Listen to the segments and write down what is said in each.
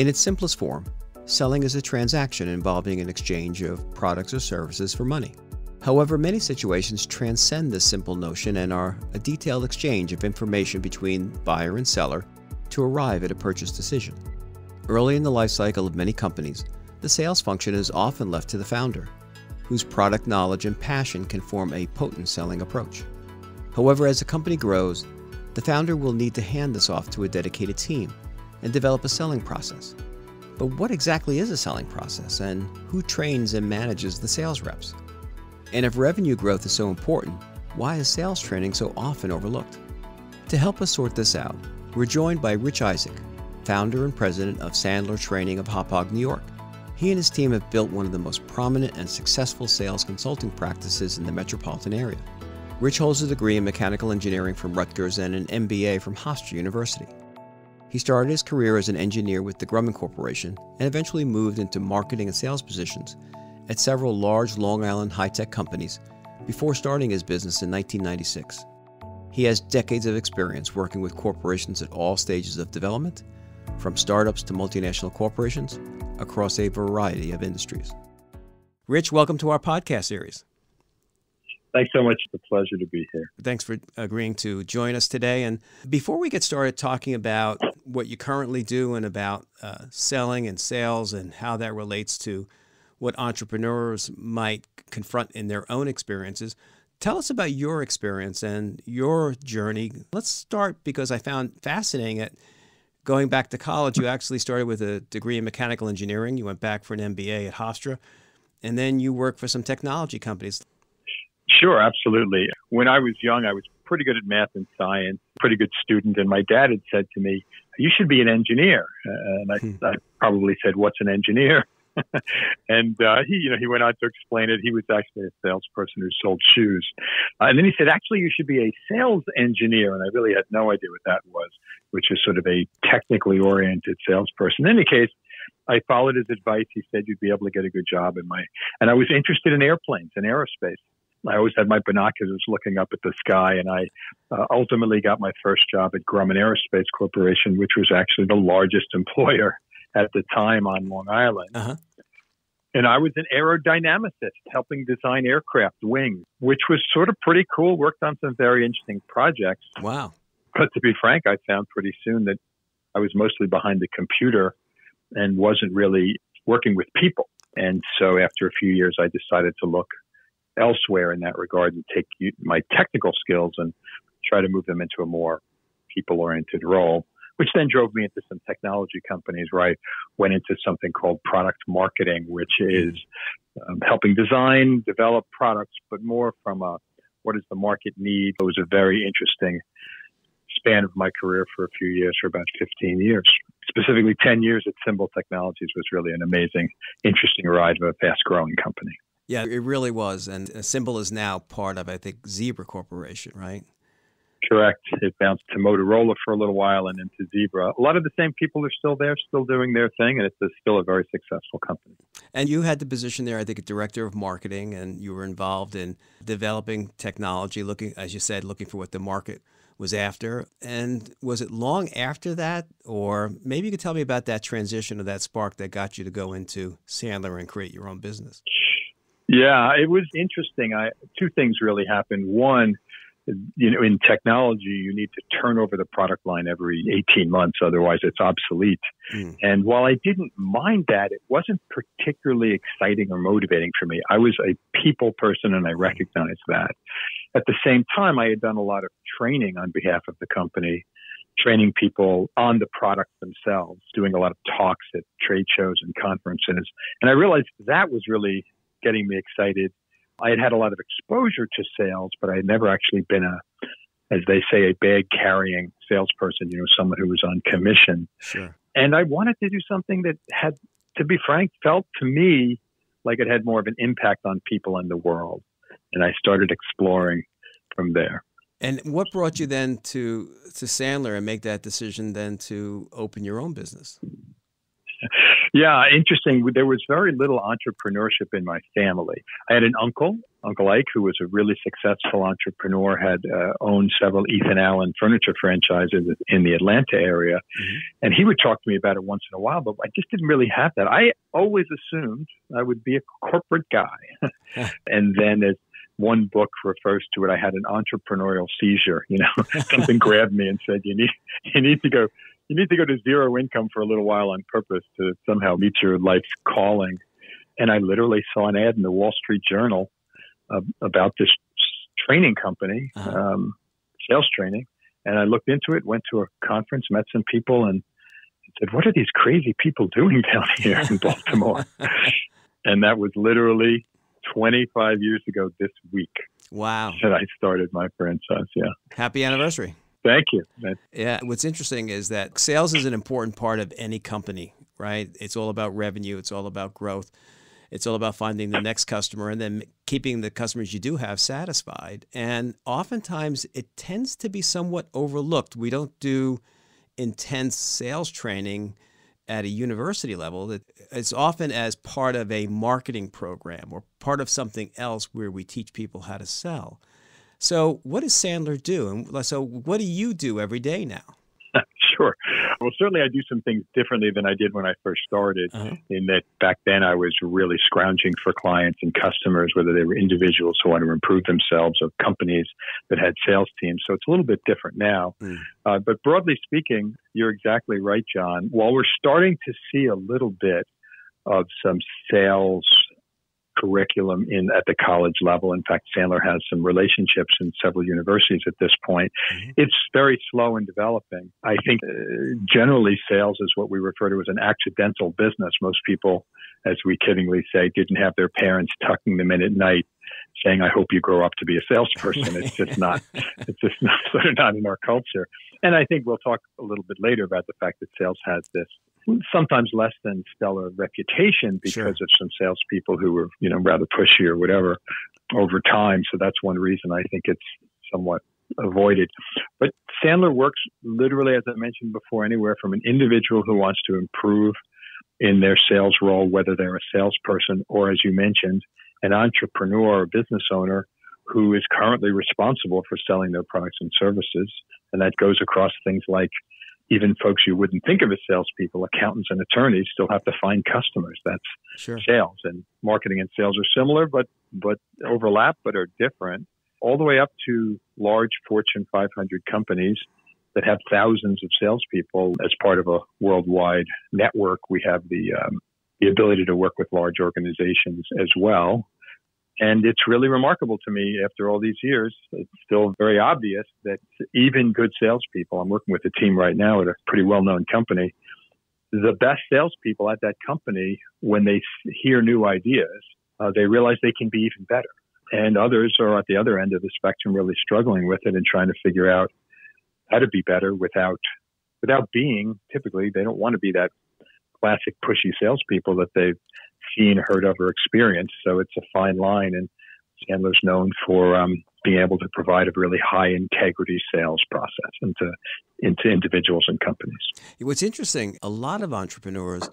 In its simplest form, selling is a transaction involving an exchange of products or services for money. However, many situations transcend this simple notion and are a detailed exchange of information between buyer and seller to arrive at a purchase decision. Early in the life cycle of many companies, the sales function is often left to the founder, whose product knowledge and passion can form a potent selling approach. However, as a company grows, the founder will need to hand this off to a dedicated team and develop a selling process. But what exactly is a selling process, and who trains and manages the sales reps? And if revenue growth is so important, why is sales training so often overlooked? To help us sort this out, we're joined by Rich Isaac, founder and president of Sandler Training of Hauppauge, New York. He and his team have built one of the most prominent and successful sales consulting practices in the metropolitan area. Rich holds a degree in mechanical engineering from Rutgers and an MBA from Hofstra University. He started his career as an engineer with the Grumman Corporation and eventually moved into marketing and sales positions at several large Long Island high-tech companies before starting his business in 1996. He has decades of experience working with corporations at all stages of development, from startups to multinational corporations, across a variety of industries. Rich, welcome to our podcast series. Thanks so much. It's a pleasure to be here. Thanks for agreeing to join us today. And before we get started talking about what you currently do and about selling and sales and how that relates to what entrepreneurs might confront in their own experiences, tell us about your experience and your journey. Let's start because I found fascinating that going back to college, you actually started with a degree in mechanical engineering. You went back for an MBA at Hofstra, and then you worked for some technology companies. Sure, absolutely. When I was young, I was pretty good at math and science, pretty good student. And my dad had said to me, "You should be an engineer." And I probably said, "What's an engineer?" And he went on to explain it. He was actually a salesperson who sold shoes. And then he said, "Actually, you should be a sales engineer." And I really had no idea what that was, which is sort of a technically oriented salesperson. In any case, I followed his advice. He said you'd be able to get a good job and I was interested in airplanes and aerospace. I always had my binoculars looking up at the sky, and I ultimately got my first job at Grumman Aerospace Corporation, which was actually the largest employer at the time on Long Island. Uh-huh. And I was an aerodynamicist helping design aircraft wings, which was sort of pretty cool. Worked on some very interesting projects. Wow. But to be frank, I found pretty soon that I was mostly behind the computer and wasn't really working with people. And so after a few years, I decided to look elsewhere in that regard and take my technical skills and try to move them into a more people-oriented role, which then drove me into some technology companies where I went into something called product marketing, which is helping design, develop products, but more from a what does the market need? It was a very interesting span of my career for a few years, for about 15 years. Specifically 10 years at Symbol Technologies was really an amazing, interesting ride of a fast-growing company. Yeah, it really was. And Symbol is now part of, I think, Zebra Corporation, right? Correct. It bounced to Motorola for a little while and into Zebra. A lot of the same people are still there, still doing their thing, and it's still a very successful company. And you had the position there, I think, a director of marketing, and you were involved in developing technology, looking, as you said, looking for what the market was after. And was it long after that, or maybe you could tell me about that transition or that spark that got you to go into Sandler and create your own business? Yeah, it was interesting. Two things really happened. One, in technology, you need to turn over the product line every 18 months. Otherwise, it's obsolete. And while I didn't mind that, it wasn't particularly exciting or motivating for me. I was a people person, and I recognized that. At the same time, I had done a lot of training on behalf of the company, training people on the products themselves, doing a lot of talks at trade shows and conferences. And I realized that was really getting me excited. I had had a lot of exposure to sales, but I had never actually been as they say, a bag-carrying salesperson, someone who was on commission. Sure. And I wanted to do something that had, to be frank, felt to me like it had more of an impact on people in the world. And I started exploring from there. And what brought you then to Sandler and make that decision then to open your own business? Yeah, interesting. There was very little entrepreneurship in my family. I had an uncle, Uncle Ike, who was a really successful entrepreneur, had owned several Ethan Allen furniture franchises in the Atlanta area. Mm-hmm. And he would talk to me about it once in a while, but I just didn't really have that. I always assumed I would be a corporate guy. And then as one book refers to it, I had an entrepreneurial seizure. Something grabbed me and said, you need to go to zero income for a little while on purpose to somehow meet your life's calling. And I literally saw an ad in the Wall Street Journal about this training company, sales training. And I looked into it, went to a conference, met some people, and said, what are these crazy people doing down here in Baltimore? And that was literally 25 years ago this week. Wow. That I started my franchise, yeah. Happy anniversary. Thank you. Yeah. What's interesting is that sales is an important part of any company, right? It's all about revenue. It's all about growth. It's all about finding the next customer and then keeping the customers you do have satisfied. And oftentimes it tends to be somewhat overlooked. We don't do intense sales training at a university level. It's often as part of a marketing program or part of something else where we teach people how to sell. So what does Sandler do? And so what do you do every day now? Sure. Well, certainly I do some things differently than I did when I first started, in that back then I was really scrounging for clients and customers, whether they were individuals who wanted to improve themselves or companies that had sales teams. So it's a little bit different now. But broadly speaking, you're exactly right, John. While we're starting to see a little bit of some sales curriculum at the college level. In fact, Sandler has some relationships in several universities at this point. It's very slow in developing. I think generally sales is what we refer to as an accidental business. Most people, as we kiddingly say, didn't have their parents tucking them in at night saying, I hope you grow up to be a salesperson. It's just not sort of not in our culture. And I think we'll talk a little bit later about the fact that sales has this sometimes less than stellar reputation because of some salespeople who were, rather pushy or whatever over time. So that's one reason I think it's somewhat avoided. But Sandler works literally, as I mentioned before, anywhere from an individual who wants to improve in their sales role, whether they're a salesperson or, as you mentioned, an entrepreneur or business owner who is currently responsible for selling their products and services. And that goes across things like even folks you wouldn't think of as salespeople, accountants and attorneys, still have to find customers. That's sales. And marketing and sales are similar, but overlap, but are different, all the way up to large Fortune 500 companies that have thousands of salespeople as part of a worldwide network. We have the ability to work with large organizations as well. And it's really remarkable to me after all these years, it's still very obvious that even good salespeople, I'm working with a team right now at a pretty well-known company, the best salespeople at that company, when they hear new ideas, they realize they can be even better. And others are at the other end of the spectrum really struggling with it and trying to figure out how to be better without being, typically, they don't want to be that classic pushy salespeople that they've seen, heard of, or experienced. So it's a fine line. And Sandler's known for being able to provide a really high integrity sales process into individuals and companies. What's interesting, a lot of entrepreneurs,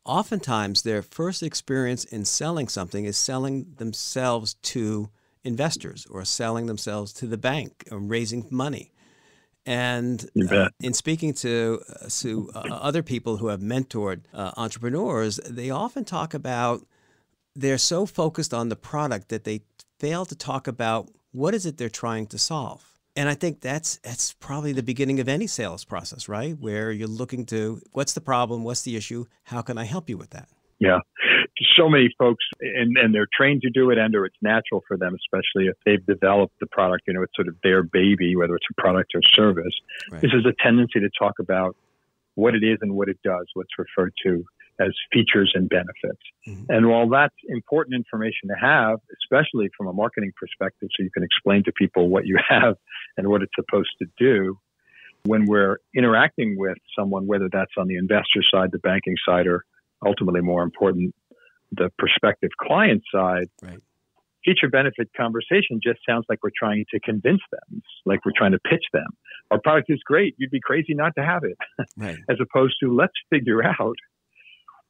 oftentimes their first experience in selling something is selling themselves to investors or selling themselves to the bank or raising money. And in speaking to other people who have mentored entrepreneurs, they often talk about they're so focused on the product that they fail to talk about what is it they're trying to solve. And I think that's probably the beginning of any sales process, right? Where you're looking to what's the problem, what's the issue, how can I help you with that? Yeah. So many folks, and they're trained to do it, or it's natural for them, especially if they've developed the product, it's sort of their baby, whether it's a product or service. Right. This is a tendency to talk about what it is and what it does, what's referred to as features and benefits. Mm-hmm. And while that's important information to have, especially from a marketing perspective, so you can explain to people what you have and what it's supposed to do, when we're interacting with someone, whether that's on the investor side, the banking side, or ultimately more important, the prospective client side, right, feature benefit conversation just sounds like we're trying to convince them, like we're trying to pitch them. Our product is great. You'd be crazy not to have it. Right. As opposed to let's figure out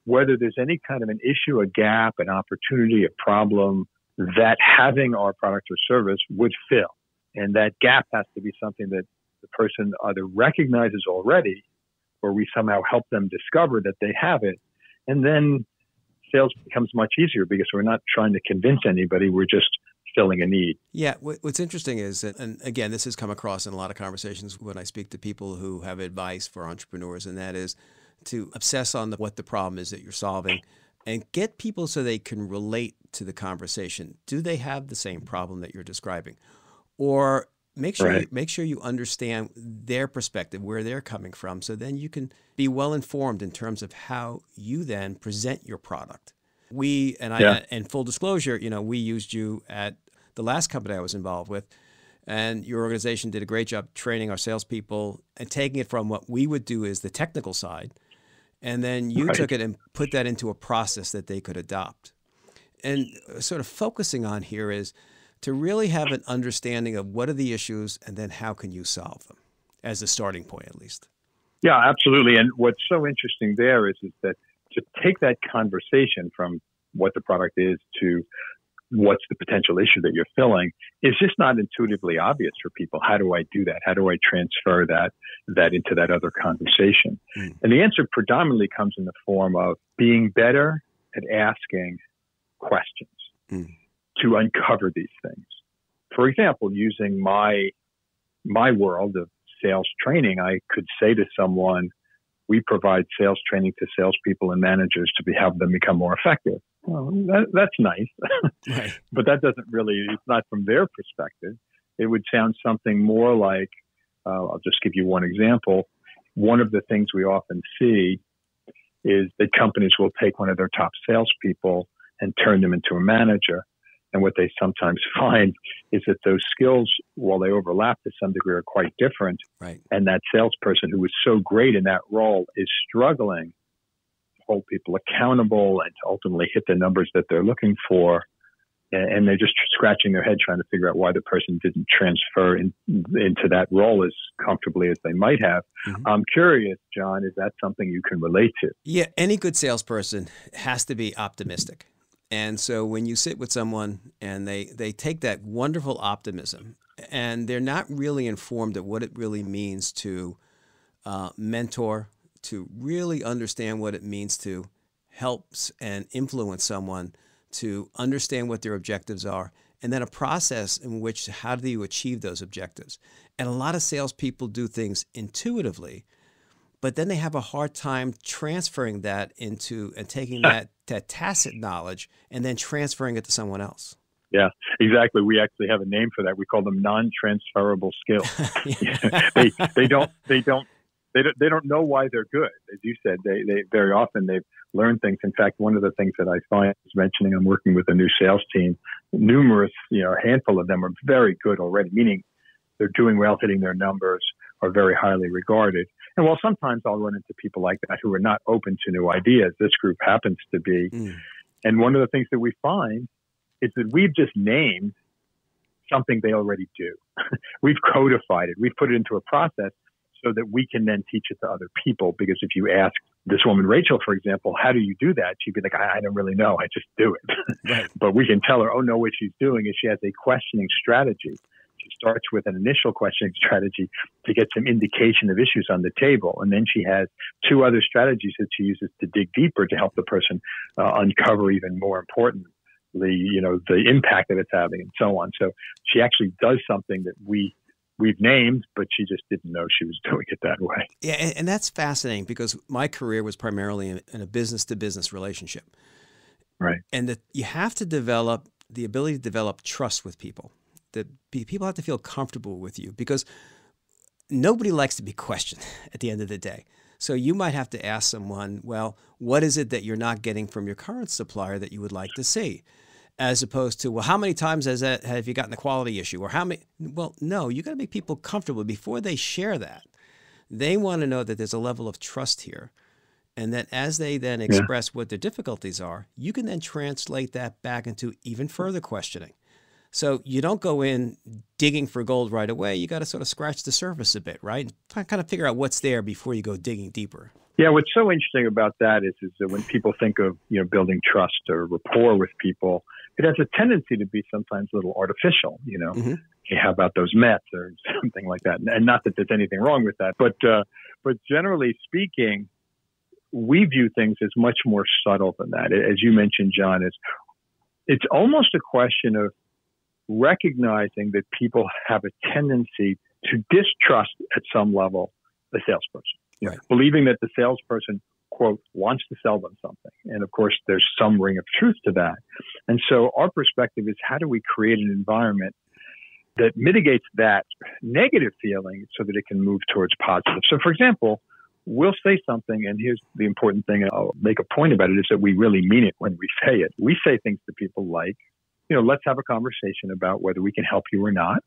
whether there's any kind of an issue, a gap, an opportunity, a problem that having our product or service would fill. And that gap has to be something that the person either recognizes already or we somehow help them discover that they have it. And then sales becomes much easier because we're not trying to convince anybody. We're just filling a need. Yeah. What's interesting is that, and again, this has come across in a lot of conversations when I speak to people who have advice for entrepreneurs, and that is to obsess on what the problem is that you're solving and get people so they can relate to the conversation. Do they have the same problem that you're describing? Or make sure you understand their perspective, where they're coming from, so then you can be well informed in terms of how you then present your product. And full disclosure, we used you at the last company I was involved with, and your organization did a great job training our salespeople and taking it from what we would do as the technical side, and then you took it and put that into a process that they could adopt. And sort of focusing on here is to really have an understanding of what are the issues and then how can you solve them, as a starting point at least. Yeah, absolutely. And what's so interesting there is that to take that conversation from what the product is to what's the potential issue that you're filling is just not intuitively obvious for people. How do I do that? How do I transfer that into that other conversation? And the answer predominantly comes in the form of being better at asking questions to uncover these things. For example, using my world of sales training, I could say to someone, we provide sales training to salespeople and managers to help them become more effective. Well, that's nice, Right. But that doesn't really, it's not from their perspective. It would sound something more like, I'll just give you one example. One of the things we often see is that companies will take one of their top salespeople and turn them into a manager. And what they sometimes find is that those skills, while they overlap to some degree, are quite different. Right. And that salesperson who was so great in that role is struggling to hold people accountable and to ultimately hit the numbers that they're looking for. And they're just scratching their head trying to figure out why the person didn't transfer into that role as comfortably as they might have. I'm curious, John, is that something you can relate to? Yeah, any good salesperson has to be optimistic. And so when you sit with someone and they take that wonderful optimism and they're not really informed of what it really means to mentor, to really understand what it means to help and influence someone, to understand what their objectives are, and then a process in which how do you achieve those objectives. And a lot of salespeople do things intuitively, but then they have a hard time transferring that into and taking that tacit knowledge and then transferring it to someone else. Yeah, exactly. We actually have a name for that. We call them non-transferable skills. They don't know why they're good. As you said, they very often they've learned things. In fact, one of the things that I find is mentioning, I'm working with a new sales team. Numerous, a handful of them are very good already, meaning they're doing well, hitting their numbers, are very highly regarded. And while sometimes I'll run into people like that who are not open to new ideas, this group happens to be. And one of the things that we find is that we've just named something they already do. We've codified it. We've put it into a process so that we can then teach it to other people. Because if you ask this woman, Rachel, for example, how do you do that? She'd be like, I don't really know. I just do it. Right. But we can tell her, oh, no, what she's doing is she has a questioning strategy. She starts with an initial questioning strategy to get some indication of issues on the table. And then she has two other strategies that she uses to dig deeper to help the person uncover even more importantly, the impact that it's having and so on. So she actually does something that we've named, but she just didn't know she was doing it that way. Yeah, and that's fascinating because my career was primarily in a business-to-business relationship. Right. And that you have to develop the ability to develop trust with people. That people have to feel comfortable with you because nobody likes to be questioned at the end of the day. So you might have to ask someone, well, what is it that you're not getting from your current supplier that you would like to see? As opposed to, well, how many times have you gotten a quality issue? Or how many? Well, no, you got to make people comfortable before they share that. They want to know that there's a level of trust here. And that as they then express what their difficulties are, you can then translate that back into even further questioning. So you don't go in digging for gold right away. You got to sort of scratch the surface a bit, right? Kind of figure out what's there before you go digging deeper. Yeah, what's so interesting about that is that when people think of, building trust or rapport with people, it has a tendency to be sometimes a little artificial, Mm-hmm. Hey, how about those Mets or something like that? And not that there's anything wrong with that, but generally speaking, we view things as much more subtle than that. As you mentioned, John, it's almost a question of recognizing that people have a tendency to distrust at some level the salesperson, right. Believing that the salesperson, quote, wants to sell them something. And of course, there's some ring of truth to that. And so our perspective is, how do we create an environment that mitigates that negative feeling so that it can move towards positive? So for example, we'll say something, and here's the important thing, I'll make a point about it, is that we really mean it when we say it. We say things to people like, let's have a conversation about whether we can help you or not.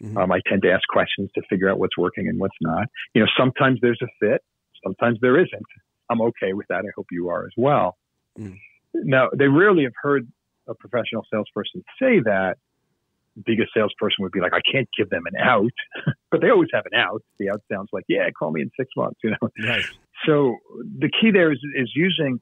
Mm-hmm. I tend to ask questions to figure out what's working and what's not. Sometimes there's a fit, sometimes there isn't. I'm okay with that. I hope you are as well. Mm. Now, they rarely have heard a professional salesperson say that. The biggest salesperson would be like, I can't give them an out, but they always have an out. The out sounds like, yeah, call me in 6 months, Right. So the key there is using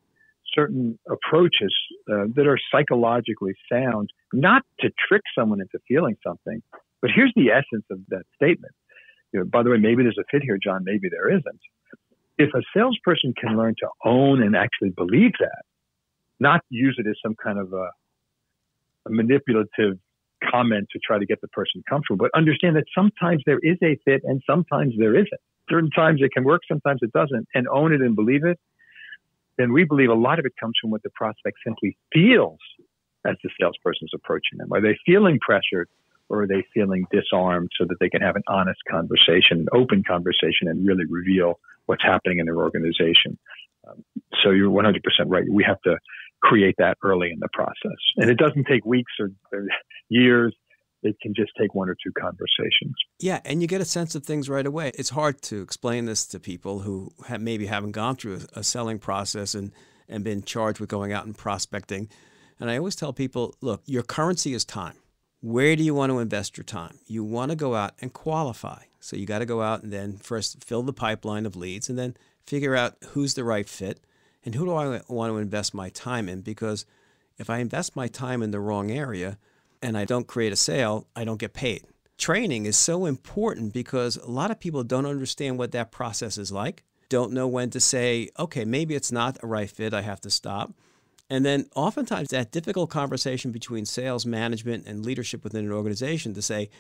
certain approaches that are psychologically sound, not to trick someone into feeling something. But here's the essence of that statement. By the way, maybe there's a fit here, John, maybe there isn't. If a salesperson can learn to own and actually believe that, not use it as some kind of a manipulative comment to try to get the person comfortable, but understand that sometimes there is a fit and sometimes there isn't. Certain times it can work, sometimes it doesn't, and own it and believe it, then we believe a lot of it comes from what the prospect simply feels as the salesperson is approaching them. Are they feeling pressured, or are they feeling disarmed so that they can have an honest conversation, an open conversation, and really reveal what's happening in their organization? So you're 100% right. We have to create that early in the process. And it doesn't take weeks or years. It can just take 1 or 2 conversations. Yeah, and you get a sense of things right away. It's hard to explain this to people who maybe haven't gone through a selling process and been charged with going out and prospecting. And I always tell people, look, your currency is time. Where do you want to invest your time? You want to go out and qualify. So you got to go out and then first fill the pipeline of leads and then figure out who's the right fit and who do I want to invest my time in. Because if I invest my time in the wrong area and I don't create a sale, I don't get paid. Training is so important because a lot of people don't understand what that process is like, don't know when to say, okay, maybe it's not a right fit, I have to stop. And then oftentimes that difficult conversation between sales management and leadership within an organization to say,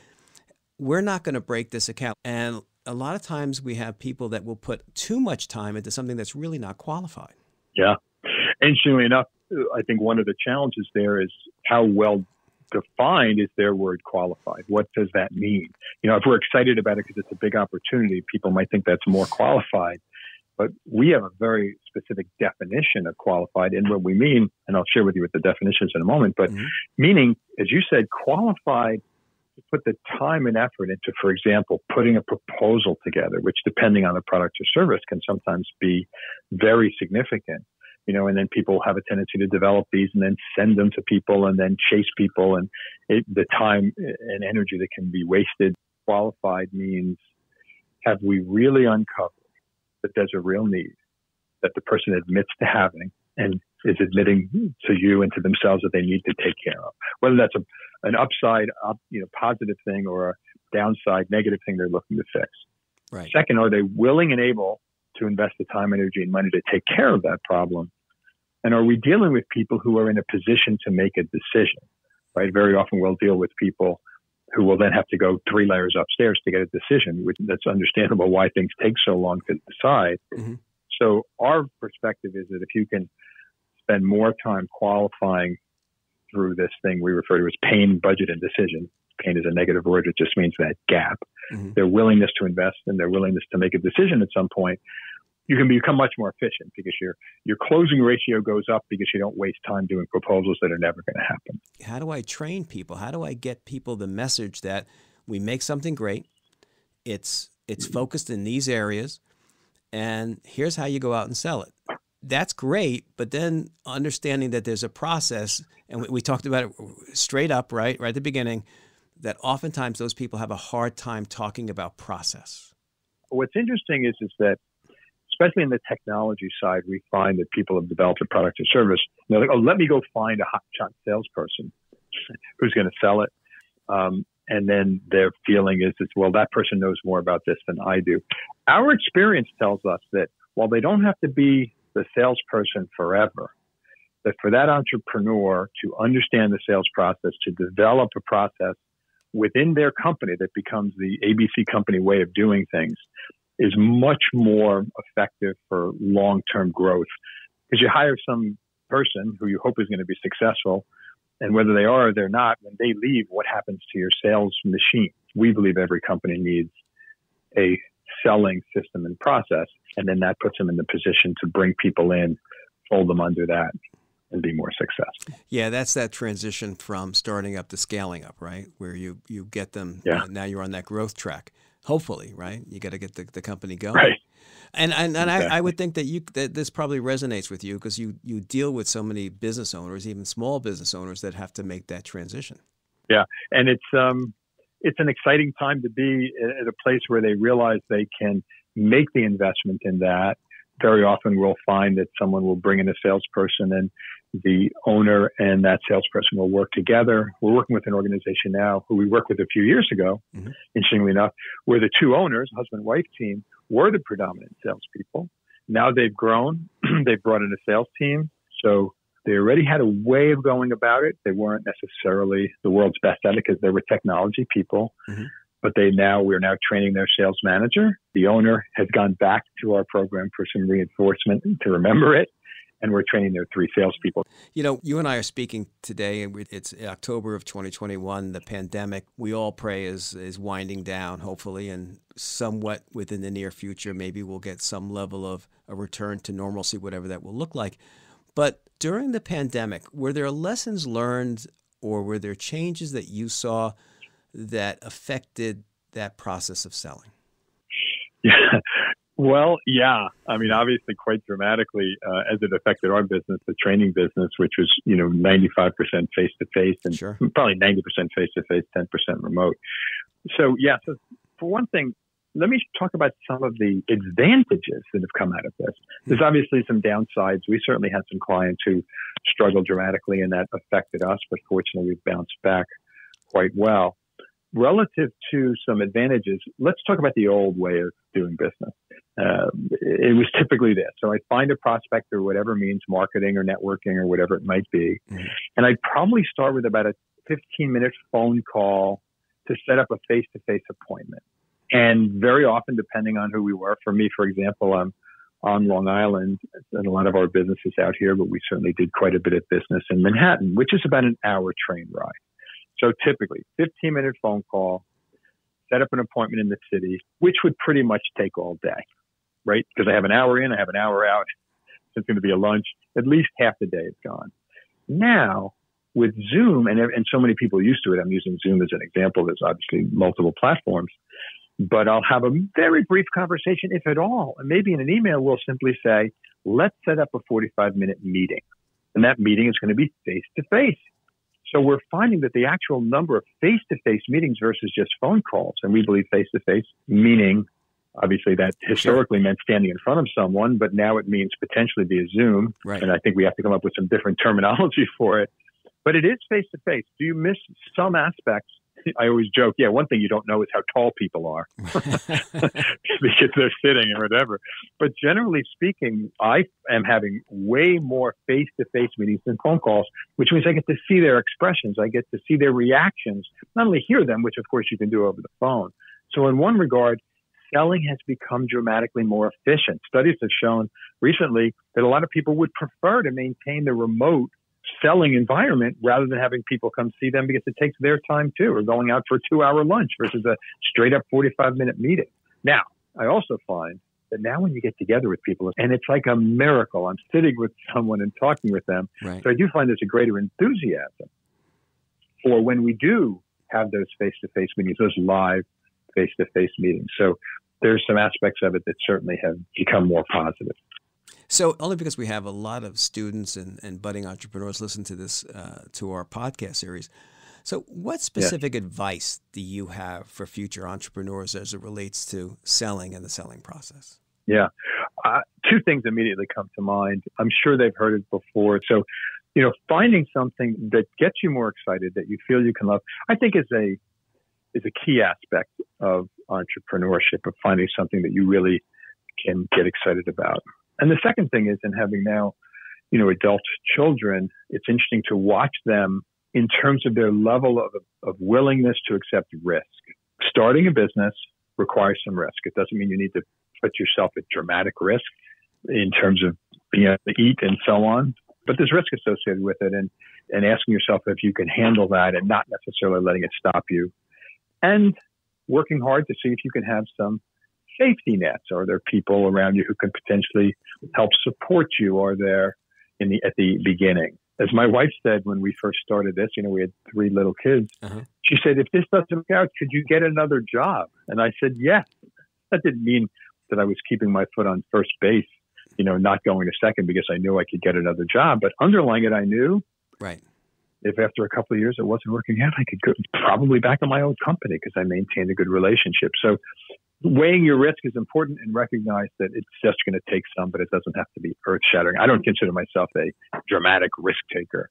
we're not going to break this account. And a lot of times we have people that will put too much time into something that's really not qualified. Yeah. Interestingly enough, I think one of the challenges there is how well defined is their word qualified. What does that mean? If we're excited about it because it's a big opportunity, people might think that's more qualified. But we have a very specific definition of qualified. And what we mean, and I'll share with you what the definition is in a moment, but meaning, as you said, qualified to put the time and effort into, for example, putting a proposal together, which depending on the product or service can sometimes be very significant. And then people have a tendency to develop these and then send them to people and then chase people, and the time and energy that can be wasted. Qualified means, have we really uncovered that there's a real need that the person admits to having and is admitting to you and to themselves that they need to take care of, whether that's an upside, positive thing or a downside, negative thing they're looking to fix. Right. Second, are they willing and able to invest the time, energy, and money to take care of that problem? And are we dealing with people who are in a position to make a decision, right? Very often we'll deal with people who will then have to go 3 layers upstairs to get a decision, which that's understandable why things take so long to decide. Mm-hmm. So our perspective is that if you can spend more time qualifying through this thing we refer to as pain, budget, and decision. Pain is a negative word. It just means that gap. Mm-hmm. Their willingness to invest and their willingness to make a decision at some point, you can become much more efficient because your closing ratio goes up because you don't waste time doing proposals that are never going to happen. How do I train people? How do I get people the message that we make something great, it's focused in these areas, and here's how you go out and sell it? that's great, but then understanding that there's a process, and we talked about it straight up, right at the beginning, that oftentimes those people have a hard time talking about process. What's interesting is that, especially in the technology side, we find that people have developed a product or service. They're like, oh, let me go find a hotshot salesperson who's going to sell it. And then their feeling is, well, that person knows more about this than I do. Our experience tells us that while they don't have to be the salesperson forever, that for that entrepreneur to understand the sales process, to develop a process within their company that becomes the ABC company way of doing things, is much more effective for long-term growth. Because you hire some person who you hope is going to be successful, and whether they are or they're not, when they leave, what happens to your sales machine? We believe every company needs a selling system and process, and then that puts them in the position to bring people in, fold them under that, and be more successful. Yeah, that's that transition from starting up to scaling up, right? Where you get them, now you're on that growth track. Hopefully, right? You got to get the company going. Right. And Exactly. I would think that this probably resonates with you because you deal with so many business owners, even small business owners, that have to make that transition. Yeah, and it's an exciting time to be at a place where they realize they can make the investment in that. Very often we'll find that someone will bring in a salesperson and the owner and that salesperson will work together. We're working with an organization now who we worked with a few years ago, interestingly enough, where the two owners, husband-wife team, were the predominant salespeople. Now they've grown. They've brought in a sales team. So they already had a way of going about it. They weren't necessarily the world's best at it because they were technology people. But we're now training their sales manager. The owner has gone back to our program for some reinforcement to remember it. And we're training their 3 salespeople. You know, you and I are speaking today, and it's October of 2021. The pandemic, we all pray, is winding down, hopefully, and somewhat within the near future, maybe we'll get some level of a return to normalcy, whatever that will look like. But during the pandemic, were there lessons learned or were there changes that you saw that affected that process of selling? Yeah. Well, yeah. I mean, obviously quite dramatically as it affected our business, the training business, which was, 95% face-to-face and probably 90% face-to-face, 10% remote. So, so for one thing, let me talk about some of the advantages that have come out of this. There's obviously some downsides. We certainly had some clients who struggled dramatically and that affected us, but fortunately we've bounced back quite well. Relative to some advantages, let's talk about the old way of doing business. It was typically this. So I'd find a prospect through whatever means, marketing or networking or whatever it might be. And I'd probably start with about a 15-minute phone call to set up a face-to-face appointment. And very often, depending on who we were, for me, for example, I'm on Long Island and a lot of our business is out here, but we certainly did quite a bit of business in Manhattan, which is about an hour train ride. So typically 15-minute phone call, set up an appointment in the city, which would pretty much take all day, right? Because I have an hour in, I have an hour out. It's going to be a lunch. At least half the day is gone. Now, with Zoom, and so many people are used to it, I'm using Zoom as an example. There's obviously multiple platforms. But I'll have a very brief conversation, if at all. And maybe in an email, we'll simply say, let's set up a 45-minute meeting. And that meeting is going to be face-to-face. So we're finding that the actual number of face-to-face meetings versus just phone calls, and we believe face-to-face, meaning obviously that historically meant standing in front of someone, but now it means potentially via Zoom. Right. And I think we have to come up with some different terminology for it. But it is face-to-face. Do you miss some aspects? I always joke, one thing you don't know is how tall people are because they're sitting or whatever. But generally speaking, I am having way more face-to-face meetings than phone calls, which means I get to see their expressions. I get to see their reactions, not only hear them, which of course you can do over the phone. So in one regard, selling has become dramatically more efficient. Studies have shown recently that a lot of people would prefer to maintain the remote selling environment rather than having people come see them because it takes their time too, or going out for a 2-hour lunch versus a straight up 45-minute meeting. Now, I also find that now when you get together with people, and it's like a miracle, I'm sitting with someone and talking with them. Right. So I do find there's a greater enthusiasm for when we do have those face-to-face meetings, those live face-to-face meetings. So there's some aspects of it that certainly have become more positive. So only because we have a lot of students and budding entrepreneurs listen to this, to our podcast series. So what specific advice do you have for future entrepreneurs as it relates to selling and the selling process? Yeah. Two things immediately come to mind. I'm sure they've heard it before. So, finding something that gets you more excited, that you feel you can love, I think is a key aspect of entrepreneurship, of finding something that you really can get excited about. And the second thing is, in having now, adult children, it's interesting to watch them in terms of their level of willingness to accept risk. Starting a business requires some risk. It doesn't mean you need to put yourself at dramatic risk in terms of being able to eat and so on, but there's risk associated with it, and asking yourself if you can handle that and not necessarily letting it stop you, and working hard to see if you can have some safety nets. Are there people around you who can potentially help support you? Are there at the beginning? As my wife said when we first started this, we had 3 little kids. She said, if this doesn't work out, could you get another job? And I said, yes. That didn't mean that I was keeping my foot on first base, not going to second because I knew I could get another job. But underlying it, I knew if after a couple of years it wasn't working out, I could go probably back in my own company because I maintained a good relationship. So weighing your risk is important, and recognize that it's just going to take some, but it doesn't have to be earth-shattering. I don't consider myself a dramatic risk taker,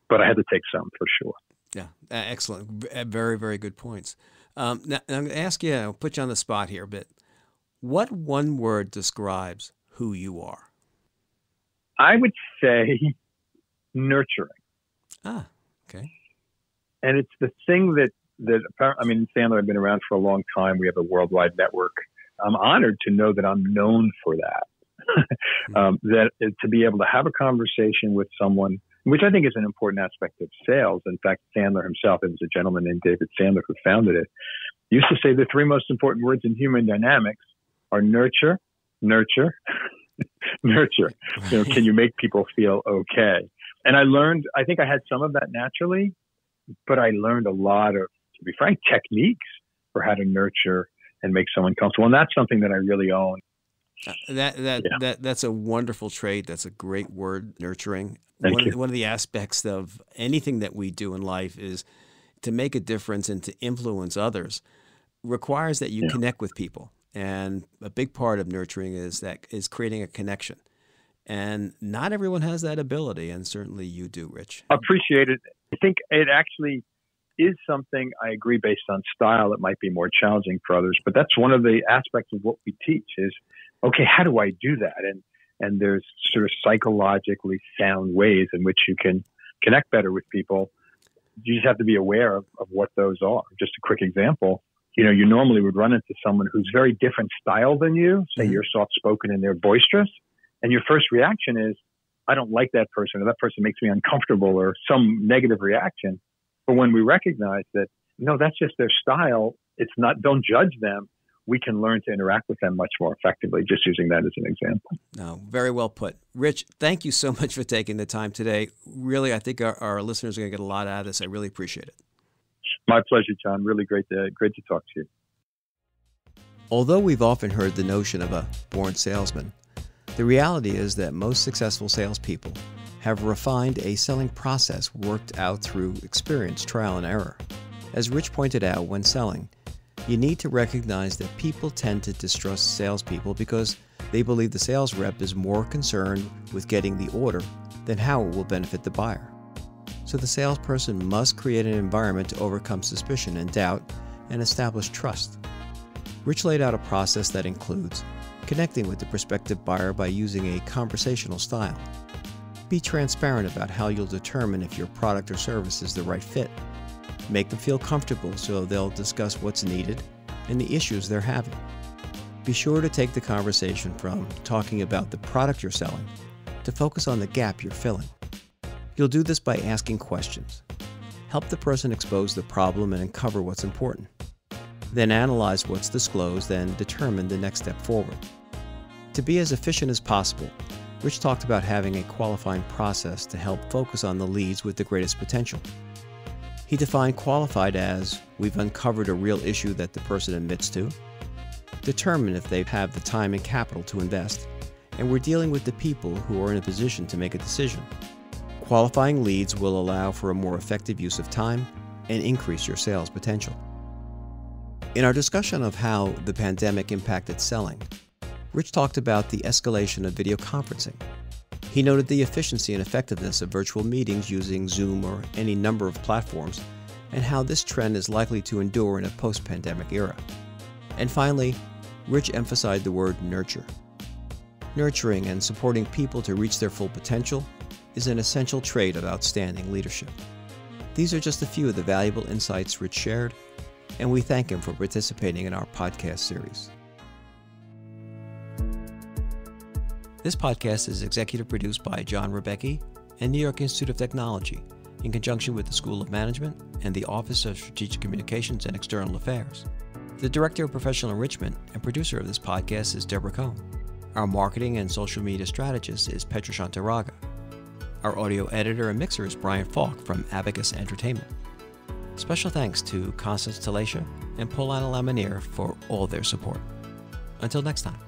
but I had to take some for sure. Yeah, excellent. Very, very good points. Now, I'm going to ask you, I'll put you on the spot here a bit. What one word describes who you are? I would say nurturing. Ah, okay. And it's the thing that Sandler, I've been around for a long time. We have a worldwide network. I'm honored to know that I'm known for that. That to be able to have a conversation with someone, which I think is an important aspect of sales. In fact, Sandler himself, it was a gentleman named David Sandler who founded it, used to say the 3 most important words in human dynamics are nurture, nurture, nurture. Can you make people feel okay? And I think I had some of that naturally, but I learned a lot of, to be frank, techniques for how to nurture and make someone comfortable. And that's something that I really own. That's a wonderful trait. That's a great word, nurturing. One of the aspects of anything that we do in life is to make a difference and to influence others requires that you connect with people. And a big part of nurturing is creating a connection. And not everyone has that ability, and certainly you do, Rich. I appreciate it. I think it actually is something, I agree, based on style, it might be more challenging for others. But that's one of the aspects of what we teach is, okay, how do I do that? And there's sort of psychologically sound ways in which you can connect better with people. You just have to be aware of what those are. Just a quick example. You normally would run into someone who's very different style than you. Say you're soft-spoken and they're boisterous. And your first reaction is, I don't like that person, or that person makes me uncomfortable, or some negative reaction. But when we recognize that, no, that's just their style, it's not, don't judge them, we can learn to interact with them much more effectively, just using that as an example. No, very well put. Rich, thank you so much for taking the time today. Really, I think our listeners are going to get a lot out of this. I really appreciate it. My pleasure, John. Really great to talk to you. Although we've often heard the notion of a born salesman, the reality is that most successful salespeople have refined a selling process worked out through experience, trial, and error. As Rich pointed out, when selling, you need to recognize that people tend to distrust salespeople because they believe the sales rep is more concerned with getting the order than how it will benefit the buyer. So the salesperson must create an environment to overcome suspicion and doubt and establish trust. Rich laid out a process that includes connecting with the prospective buyer by using a conversational style. Be transparent about how you'll determine if your product or service is the right fit. Make them feel comfortable so they'll discuss what's needed and the issues they're having. Be sure to take the conversation from talking about the product you're selling to focus on the gap you're filling. You'll do this by asking questions. Help the person expose the problem and uncover what's important. Then analyze what's disclosed and determine the next step forward. To be as efficient as possible, Rich talked about having a qualifying process to help focus on the leads with the greatest potential. He defined qualified as, we've uncovered a real issue that the person admits to, determine if they have the time and capital to invest, and we're dealing with the people who are in a position to make a decision. Qualifying leads will allow for a more effective use of time and increase your sales potential. In our discussion of how the pandemic impacted selling, Rich talked about the escalation of video conferencing. He noted the efficiency and effectiveness of virtual meetings using Zoom or any number of platforms, and how this trend is likely to endure in a post-pandemic era. And finally, Rich emphasized the word nurture. Nurturing and supporting people to reach their full potential is an essential trait of outstanding leadership. These are just a few of the valuable insights Rich shared, and we thank him for participating in our podcast series. This podcast is executive produced by John Rebecki and New York Institute of Technology in conjunction with the School of Management and the Office of Strategic Communications and External Affairs. The Director of Professional Enrichment and producer of this podcast is Deborah Cohn. Our marketing and social media strategist is Petra Shantaraga. Our audio editor and mixer is Brian Falk from Abacus Entertainment. Special thanks to Constance Talacia and Paulana Lamanier for all their support. Until next time.